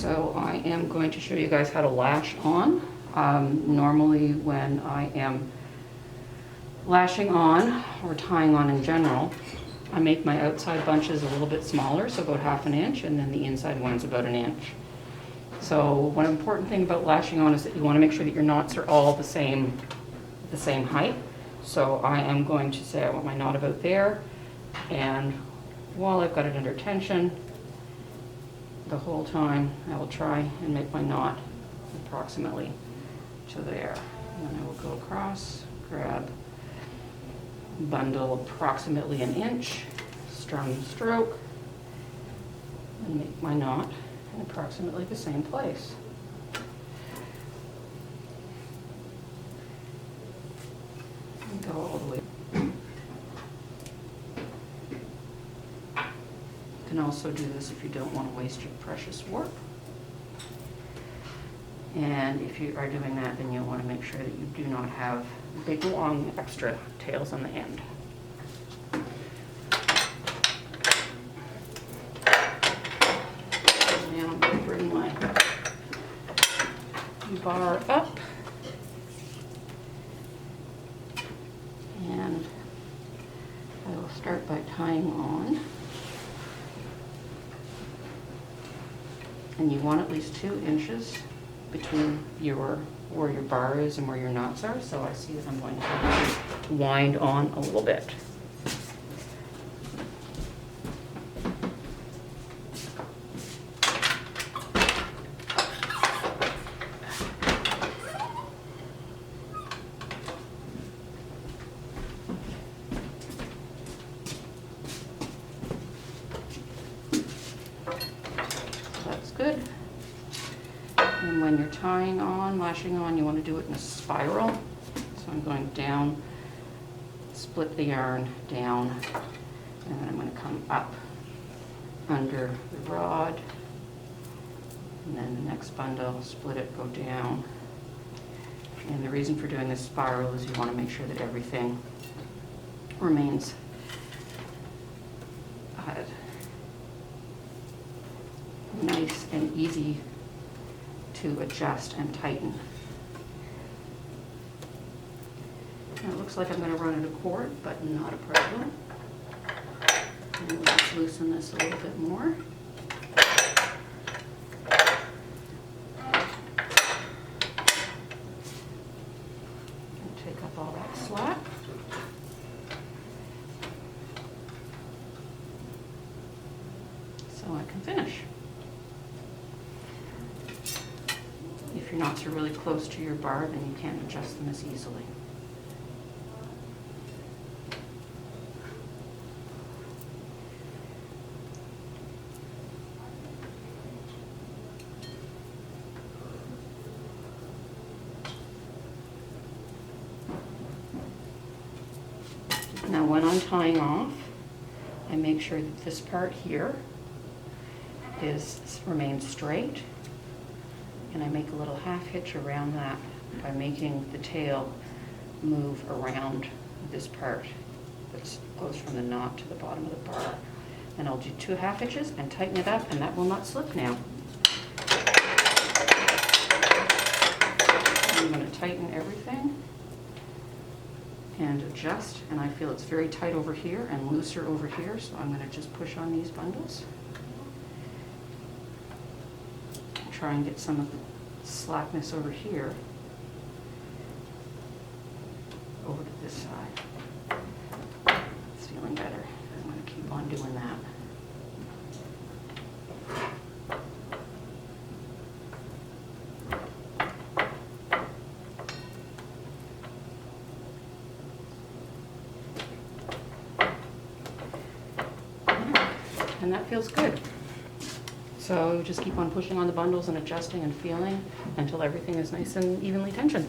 So I am going to show you guys how to lash on. Normally when I am lashing on or tying on in general, I make my outside bunches a little bit smaller, so about 1/2 inch, and then the inside one's about 1 inch. So one important thing about lashing on is that you want to make sure that your knots are all the same height. So I am going to say I want my knot about there, and while I've got it under tension, the whole time I will try and make my knot approximately to there. And then I will go across, grab, bundle approximately 1 inch, strum stroke, and make my knot in approximately the same place. And go all the way. You can also do this if you don't want to waste your precious warp. And if you are doing that, then you'll want to make sure that you do not have big, long, extra tails on the end. Now I'm going to bring my bar up. And I will start by tying on. And you want at least 2 inches between where your bar is and where your knots are. So I see that I'm going to wind on a little bit. That's good. And when you're tying on, lashing on, you want to do it in a spiral. So I'm going down, split the yarn down, and then I'm going to come up under the rod, and then the next bundle, split it, go down. And the reason for doing this spiral is you want to make sure that everything remains nice and easy to adjust and tighten. And it looks like I'm going to run out of cord, but not a problem. And let's loosen this a little bit more. And take up all that slack. So I can finish. If your knots are really close to your bar, then you can't adjust them as easily. Now when I'm tying off, I make sure that this part here remains straight. And I make a little half hitch around that by making the tail move around this part that goes from the knot to the bottom of the bar. And I'll do 2 half hitches and tighten it up, and that will not slip now. I'm going to tighten everything and adjust, and I feel it's very tight over here and looser over here, so I'm going to just push on these bundles. Try and get some of the slackness over here over to this side. It's feeling better. I'm going to keep on doing that. And that feels good. So just keep on pushing on the bundles and adjusting and feeling until everything is nice and evenly tensioned.